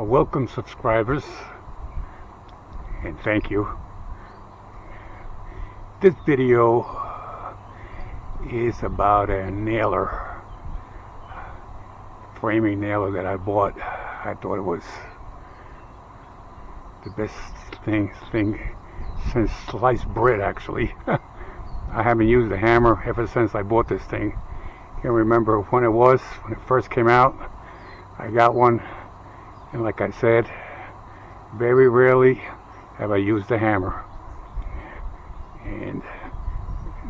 Welcome subscribers, and thank you. This video is about a nailer, framing nailer that I bought. I thought it was the best thing since sliced bread, actually. I haven't used a hammer ever since I bought this thing. Can't remember when it first came out. I got one, and like I said, very rarely have I used a hammer. And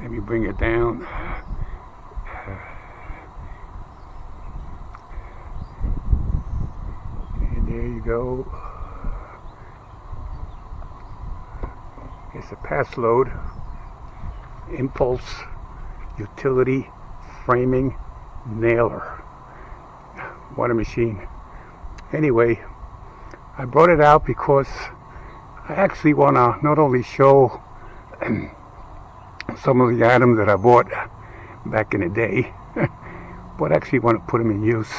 let me bring it down. And there you go. It's a Pasload Impulse utility framing nailer. What a machine. Anyway, I brought it out because I actually want to not only show some of the items that I bought back in the day, but actually want to put them in use.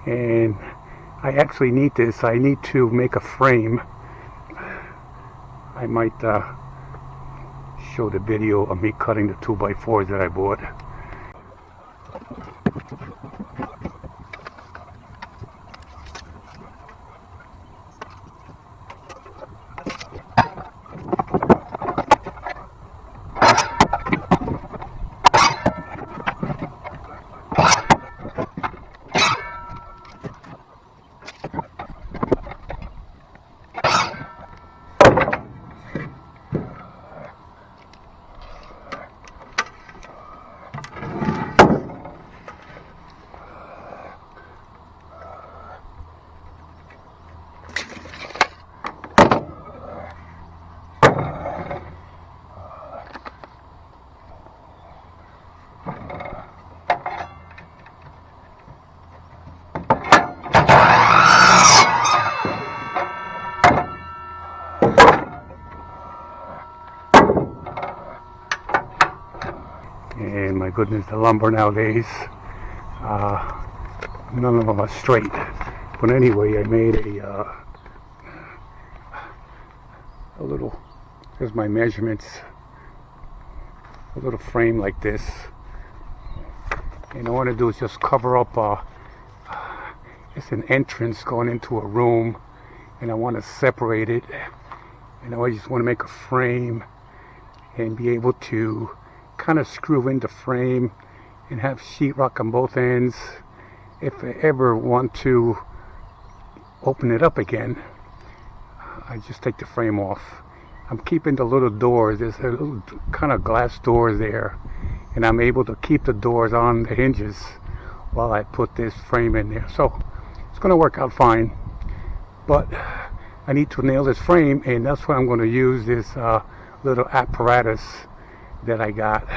And I actually need this. I need to make a frame. I might show the video of me cutting the 2x4s that I bought. And my goodness, the lumber nowadays, none of them are straight. But anyway, I made a little, here's my measurements, a little frame like this. And all I want to do is just cover up, it's an entrance going into a room, and I want to separate it. And I just want to make a frame and be able to kind of screw in the frame and have sheetrock on both ends. If I ever want to open it up again, I just take the frame off. I'm keeping the little doors. There's a little kind of glass doors there, and I'm able to keep the doors on the hinges while I put this frame in there. So it's going to work out fine, but I need to nail this frame, and that's what I'm going to use, this little apparatus that I got.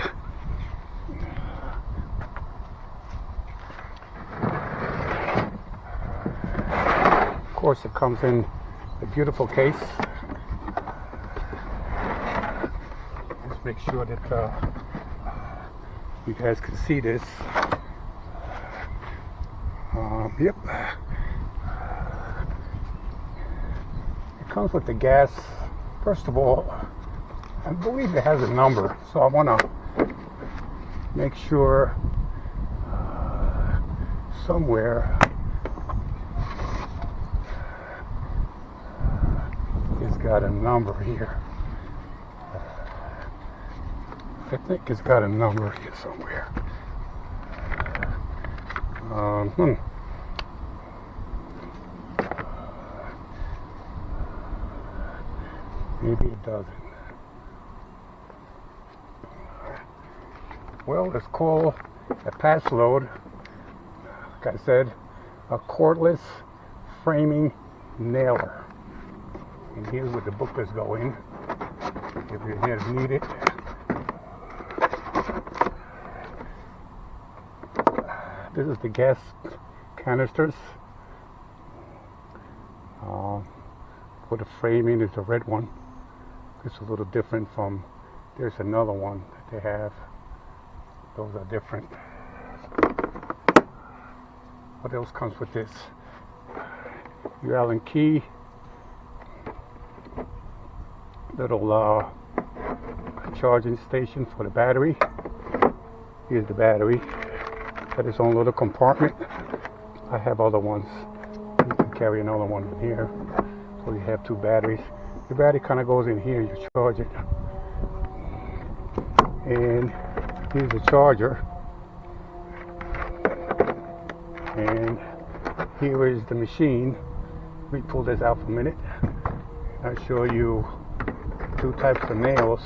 Of course, it comes in a beautiful case. Let's make sure that you guys can see this. Yep. It comes with the gas. First of all, I believe it has a number, so I want to make sure somewhere it's got a number here. I think it's got a number here somewhere. Maybe it doesn't. Well, it's called a Pasload, like I said, a cordless framing nailer. And here's where the booklets go in, if you need it. This is the gas canisters. For the framing is the red one. It's a little different from, there's another one that they have. Those are different. What else comes with this? your Allen key, little charging station for the battery. Here's the battery. Got its own little compartment. I have other ones. You can carry another one in here. So you have two batteries. The battery kind of goes in here, you charge it. And here's the charger. And here is the machine. Let me pull this out for a minute. I'll show you two types of nails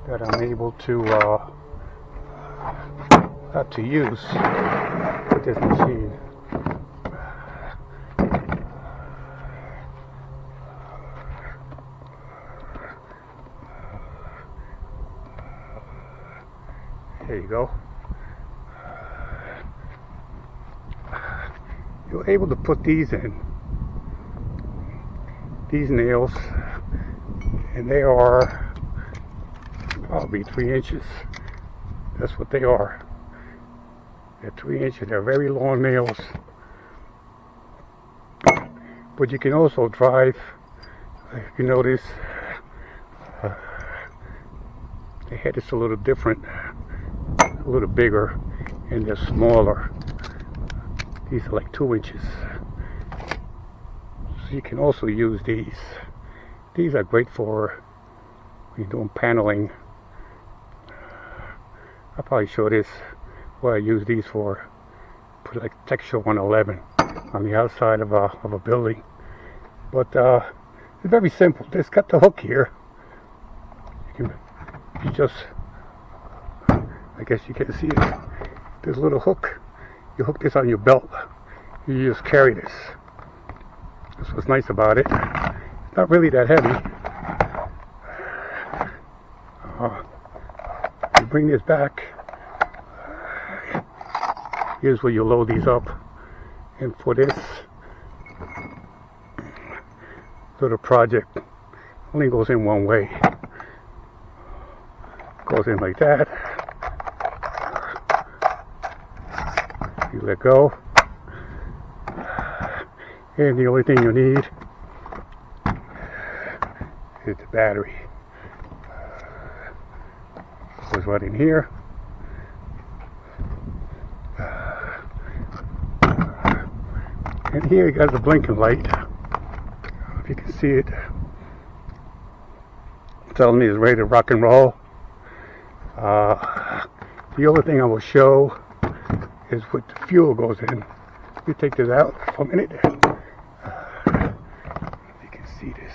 that I'm able to use with this machine. There you go. You're able to put these in, these nails, and they are probably 3 inches. That's what they are. They're 3 inches. They're very long nails. But you can also drive, if you notice, the head is a little different, a little bigger, and they're smaller. These are like 2 inches. So you can also use these. These are great for when you're doing paneling. I'll probably show this, what I use these for. Put like texture 111 on the outside of a building. But it's very simple. Just got the hook here. You just, I guess you can see it. There's a little hook. You hook this on your belt. You just carry this. That's what's nice about it. It's not really that heavy. You bring this back. Here's where you load these up. And for this little project, only goes in one way. Goes in like that. You let go. And the only thing you need is the battery. Goes right in here. And here you got the blinking light. I don't know if you can see it. It's telling me it's ready to rock and roll. The other thing I will show is what the fuel goes in. Let me take this out for a minute. You can see this.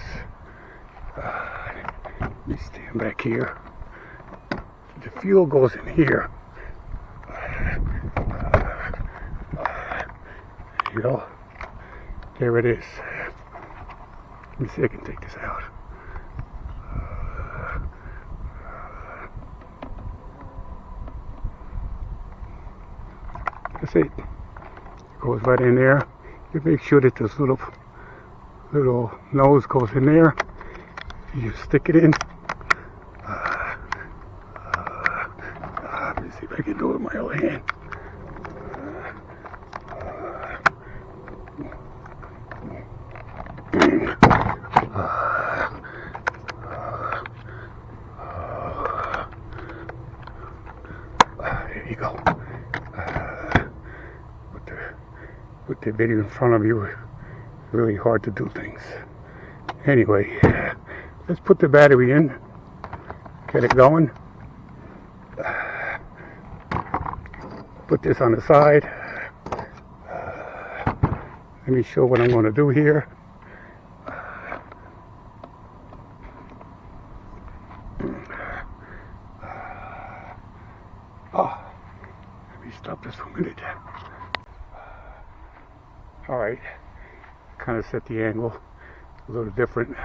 Let me stand back here. The fuel goes in here. There you go. There it is. Let me see if I can take this out. That's it. It goes right in there. You make sure that this little nose goes in there. You stick it in. Let me see if I can do it with my other hand. There you go. With the video in front of you, it's really hard to do things. Anyway, let's put the battery in, get it going. Put this on the side. Let me show what I'm going to do here. Let me stop this for a minute. Alright, kind of set the angle a little different,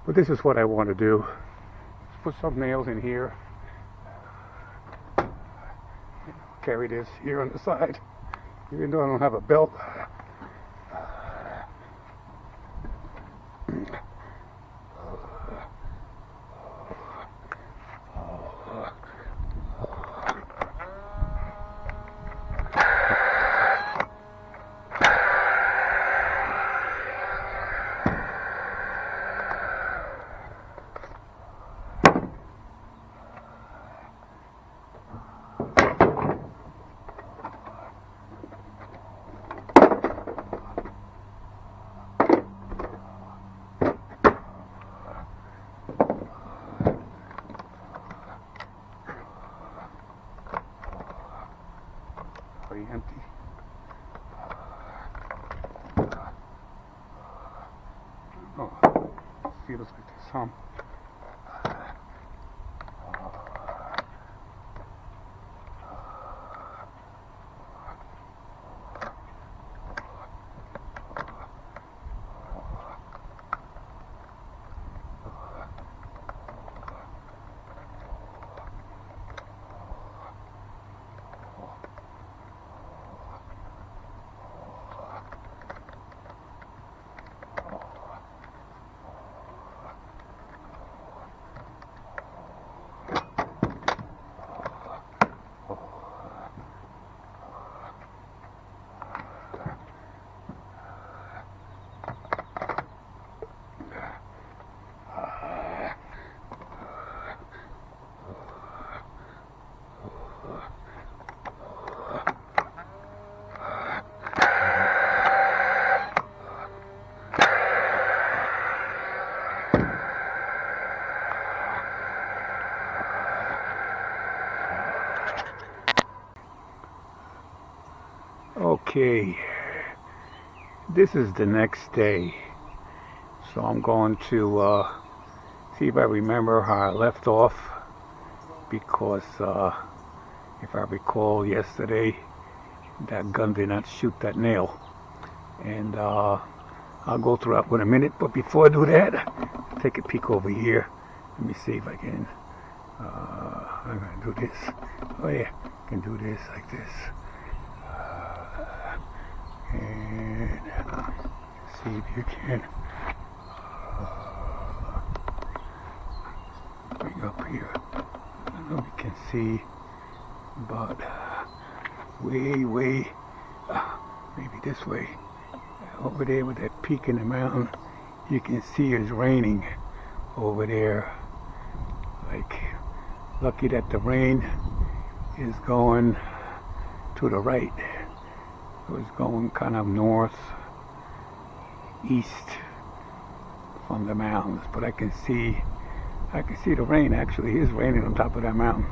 but this is what I want to do. Let's put some nails in here. Carry this here on the side, even though I don't have a belt. empty. Oh, feels like there's some. Okay, this is the next day, so I'm going to see if I remember how I left off, because if I recall yesterday, that gun did not shoot that nail, and I'll go through that in a minute. But before I do that, take a peek over here. Let me see if I can. I'm gonna do this. Oh yeah, I can do this like this. And see if you can bring up here. I don't know if you can see, but way, maybe this way, over there with that peak in the mountain, you can see it's raining over there. Like, lucky that the rain is going to the right. It was going kind of north, east from the mountains, but I can see the rain. Actually, it is raining on top of that mountain.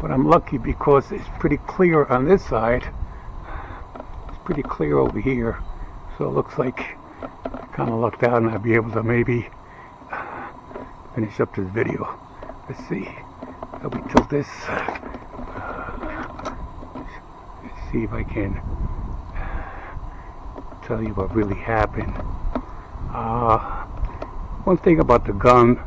But I'm lucky because it's pretty clear on this side. It's pretty clear over here, so it looks like I kind of lucked out, and I'll be able to maybe finish up this video. Let's see. I'll be till this. Let's see if I can tell you what really happened. One thing about the gun,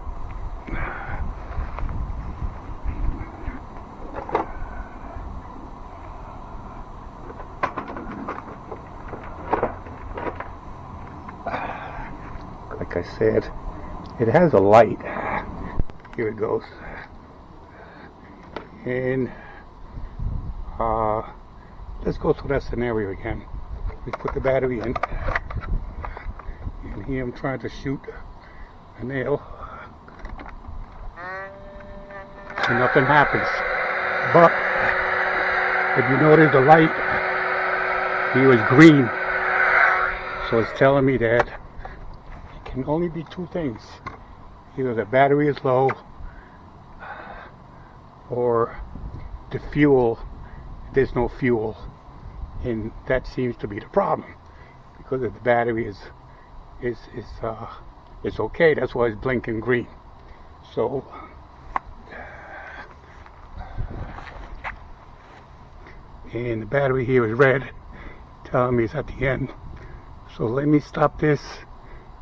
like I said, it has a light. Here it goes. And let's go through that scenario again. We put the battery in, and here I'm trying to shoot a nail, and nothing happens. But if you notice, the light here is green, so it's telling me that it can only be two things: either the battery is low, or the fuel, there's no fuel. And that seems to be the problem, because if the battery is okay, that's why it's blinking green. So and the battery here is red, telling me it's at the end. So let me stop this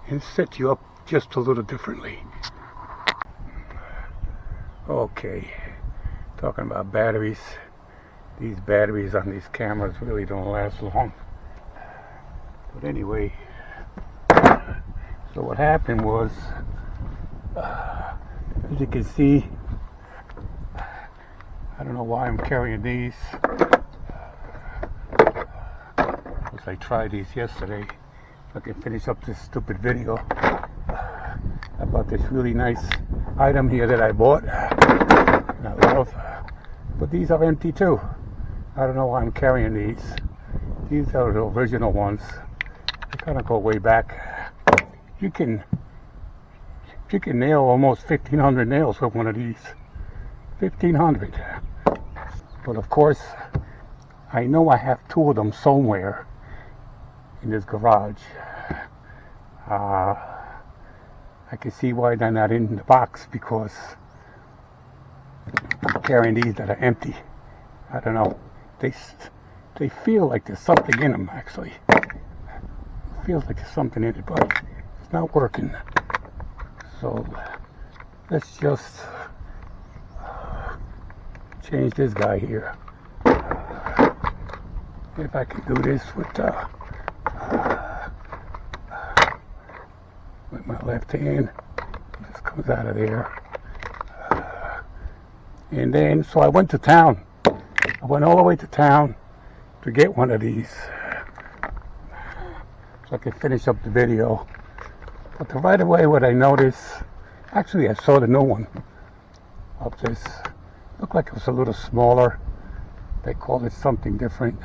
and set you up just a little differently. Okay, talking about batteries. These batteries on these cameras really don't last long. But anyway, so what happened was, as you can see, I don't know why I'm carrying these. Because I tried these yesterday. I can finish up this stupid video about this really nice item here that I bought and I love. But these are empty too. I don't know why I'm carrying these. These are the original ones. They kind of go way back. You can nail almost 1,500 nails with one of these. 1,500. But of course, I know I have two of them somewhere in this garage. I can see why they're not in the box, because I'm carrying these that are empty. I don't know. They feel like there's something in them, actually. It feels like there's something in it, but it's not working. So let's just change this guy here. If I can do this with my left hand, it just comes out of there. And then, so I went to town. I went all the way to town to get one of these, so I could finish up the video. But right away, what I noticed, actually I saw the new one of this. Looked like it was a little smaller. They called it something different.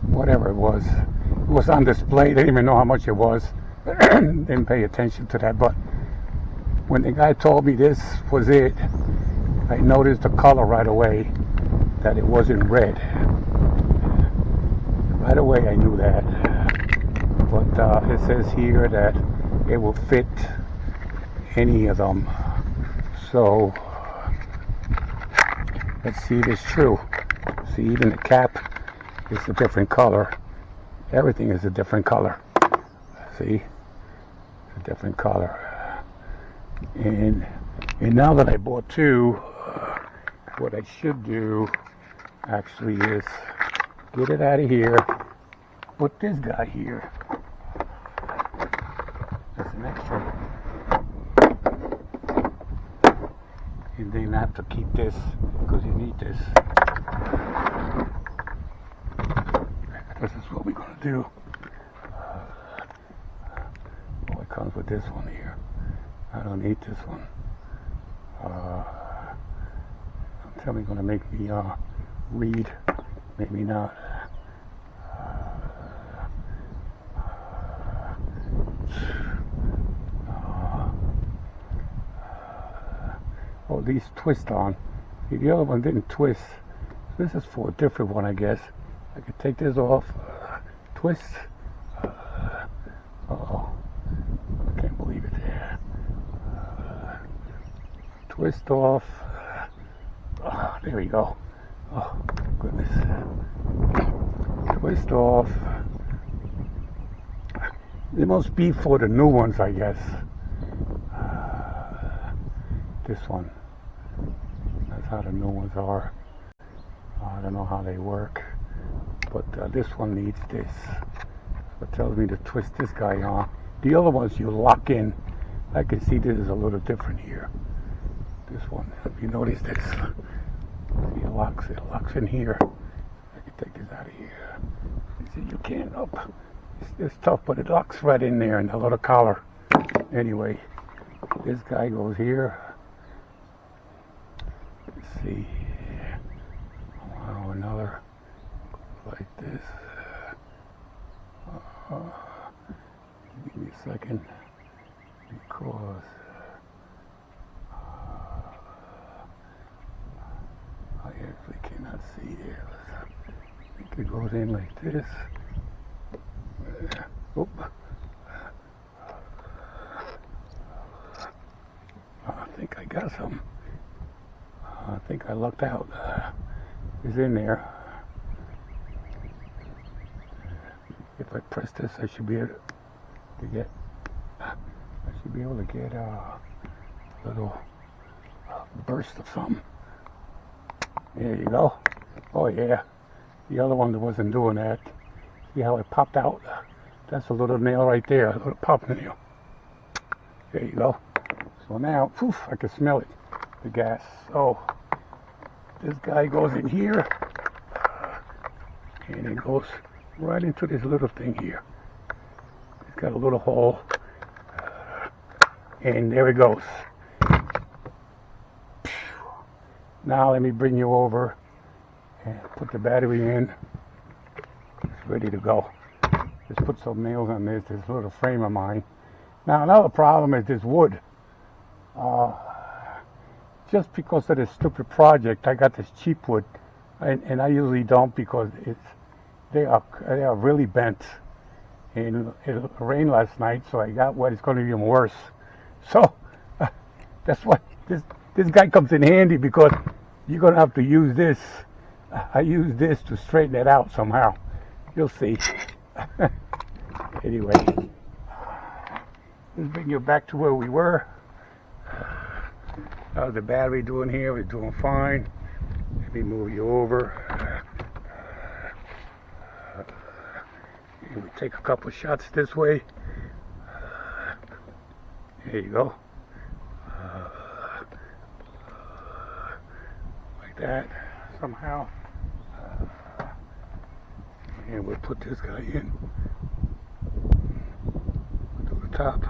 Whatever it was on display. They didn't even know how much it was. Didn't pay attention to that. But when the guy told me this was it, I noticed the color right away, that it wasn't red. Right away I knew that. But it says here that it will fit any of them. So let's see if it's true. See, even the cap is a different color. Everything is a different color. See, it's a different color. And now that I bought two, what I should do actually is get it out of here, put this guy here. That's an extra. And then I have to keep this, because you need this. This is what we're going to do. Oh, it comes with this one here. I don't need this one. Tell me, going to make me read. Maybe not. Oh, these twist on. See, the other one didn't twist. This is for a different one, I guess. I could take this off, twist. Uh-oh, I can't believe it. Twist off. Oh, there we go. Oh, goodness. Twist off. It must be for the new ones, I guess. This one. That's how the new ones are. I don't know how they work. But this one needs this. So it tells me to twist this guy on. The other ones you lock in. I can see this is a little different here. This one, if you notice this, see, it locks in here. I can take this out of here. You see, you can't up. It's tough, but it locks right in there in the little collar. Anyway, this guy goes here. Let's see. Oh, another. Like this. Give me a second, because I actually cannot see it. I think it goes in like this. Oop. I think I got some. I think I lucked out. It's in there. If I press this, I should be able to get. I should be able to get a little burst of something. There you go. Oh yeah. The other one that wasn't doing that. See how it popped out? That's a little nail right there. A little pop nail. There you go. So now, poof, I can smell it. The gas. Oh, this guy goes in here, and it goes right into this little thing here. It's got a little hole, and there it goes. Now let me bring you over and put the battery in. It's ready to go. Just put some nails on this little frame of mine. Now another problem is this wood. Just because of this stupid project, I got this cheap wood and I usually don't because they are really bent. And it rained last night, so I got wet. It's going to be even worse. So that's why this guy comes in handy, because you're going to have to use this. I use this to straighten it out somehow. You'll see. Anyway, let's bring you back to where we were. How's the battery doing here? We're doing fine. Let me move you over. And we take a couple shots this way. There you go. Like that, somehow. And we'll put this guy in. We'll do the top.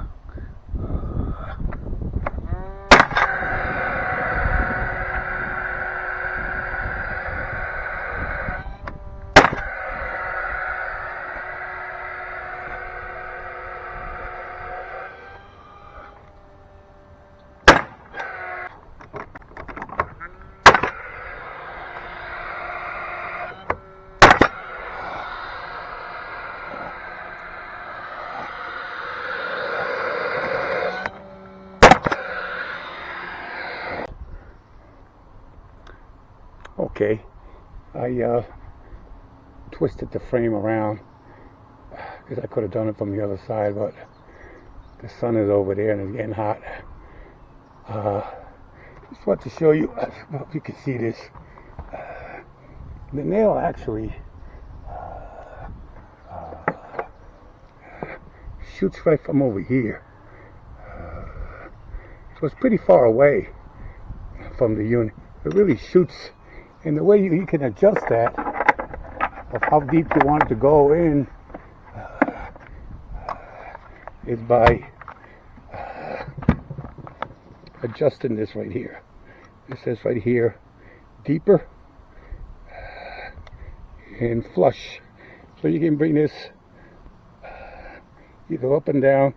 Okay, I twisted the frame around because I could have done it from the other side, but the sun is over there and it's getting hot. Just want to show you, I don't know if you can see this. The nail actually shoots right from over here. So it's pretty far away from the unit. It really shoots. And the way you can adjust that, of how deep you want it to go in, is by adjusting this right here. It says right here, deeper and flush. So you can bring this either up and down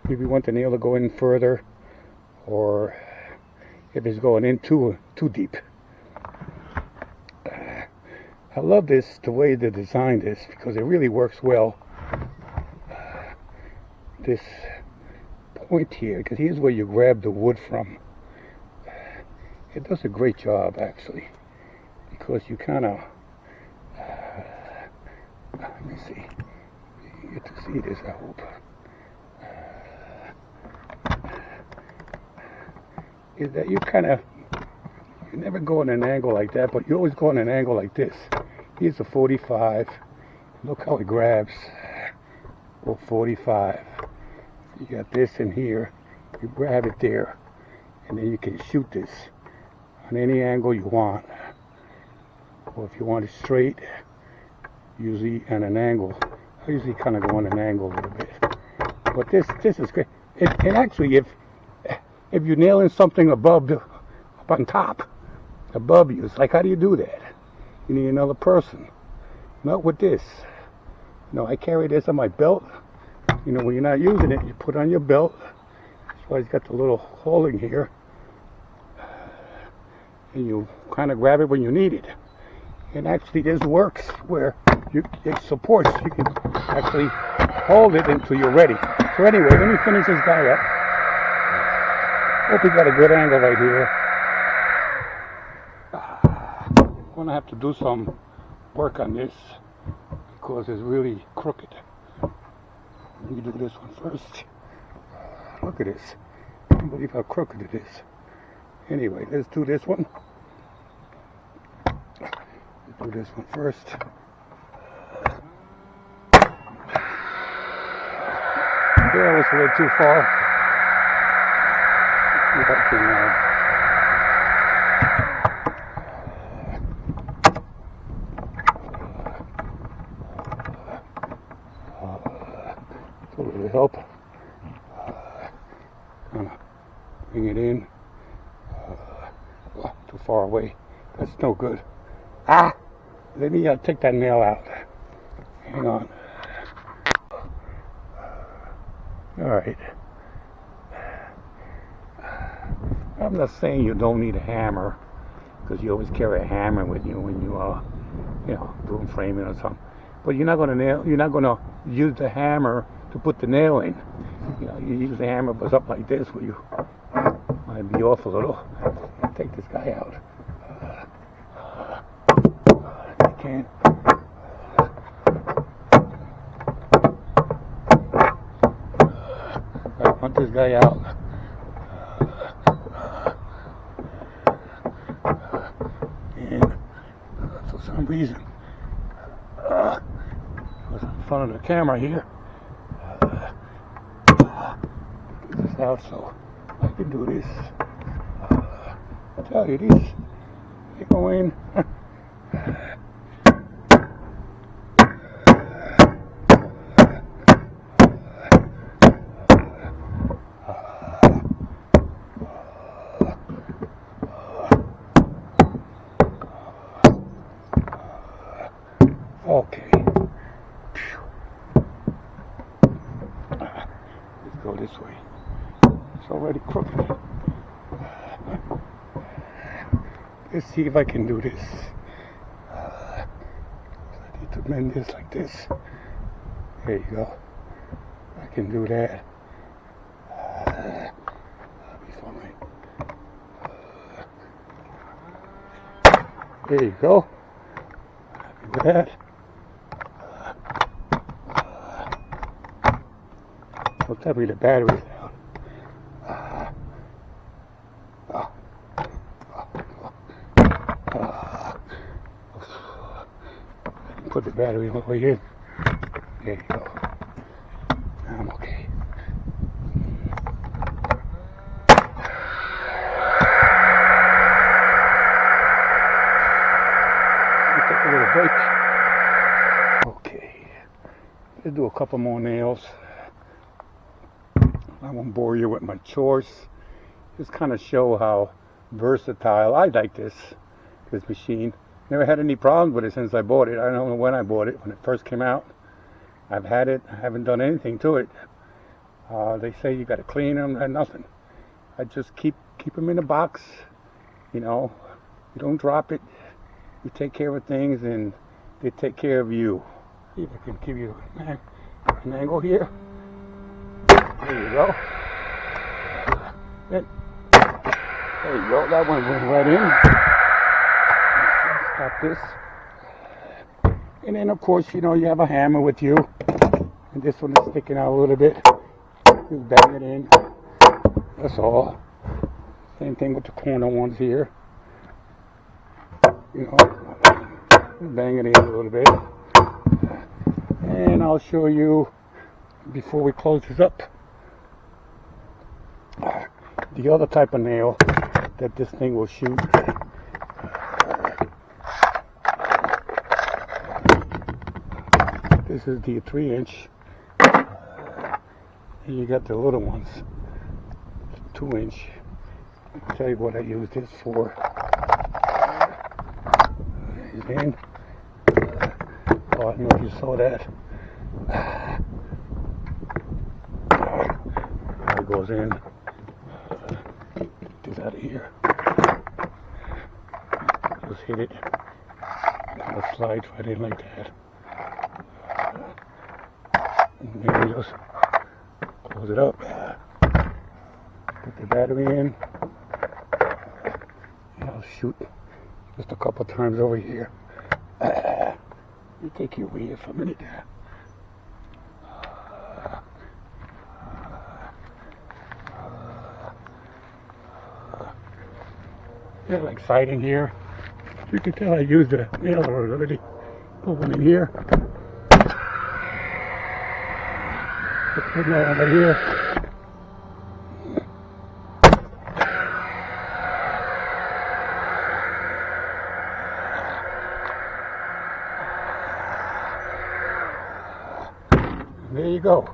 if you want the nail to go in further, or if it's going in too deep. I love this, the way they designed this, because it really works well. This point here, because here's where you grab the wood from. It does a great job, actually, because you kind of, let me see, you get to see this, I hope. Is that you kind of, you never go in an angle like that, but you always go in an angle like this. Here's a 45. Look how it grabs. Oh, 45. You got this in here. You grab it there, and then you can shoot this on any angle you want. Or if you want it straight, usually at an angle. I usually kind of go on an angle a little bit. But this is great. And actually, if you're nailing something above up on top, above you, it's like, how do you do that? You need another person. Not with this. I carry this on my belt. When you're not using it, you put it on your belt. That's why it's got the little holding here. And you kind of grab it when you need it. And actually this works where it supports. You can actually hold it until you're ready. So anyway, let me finish this guy up. Hope we got a good angle right here. I'm going to have to do some work on this because it's really crooked. Let me do this one first. Look at this. I can't believe how crooked it is. Anyway, let's do this one. Let's do this one first. There was a little too far. See if I can a little help. Kind of bring it in. Too far away. That's no good. Let me take that nail out. Hang on. All right. I'm not saying you don't need a hammer because you always carry a hammer with you when you you know, doing framing or something. But you're not gonna use the hammer to put the nail in. You know, you use the hammer but up like this where you might be off a little. Take this guy out. I can. I want this guy out. And for some reason, I was in front of the camera here. Get this out so I can do this. I tell you, these they go in. Okay. Let's go this way. It's already crooked. Let's see if I can do this. I need to bend this like this. There you go. I can do that. That'll be fine. There you go. Happy with that. Don't tell me the battery's down. Put the battery all the way in. There you go. I'm okay. Take a little break. Okay. Let's do a couple more nails. I won't bore you with my chores. Just kind of show how versatile. I like this machine. Never had any problems with it since I bought it. I don't know when I bought it, when it first came out. I've had it. I haven't done anything to it. They say you got to clean them and nothing. I just keep them in a box. You know, you don't drop it. You take care of things and they take care of you. See if I can give you an angle here. There you go. There you go. That one went right in. Stop this. And then, of course, you know, you have a hammer with you. And this one is sticking out a little bit. Just bang it in. That's all. Same thing with the corner ones here. You know, just bang it in a little bit. And I'll show you before we close this up. The other type of nail that this thing will shoot. This is the 3-inch. And you got the little ones, 2-inch. I'll tell you what I use this for. In. Oh, I don't know if you saw that. It goes in. Get this out of here. Just hit it. Kind of slides right in like that. And then you just close it up. Put the battery in. And I'll shoot just a couple times over here. You take your wheel for a minute. A little exciting here. You can tell I used the nail already. Put one in here. Put the nail over here. There you go.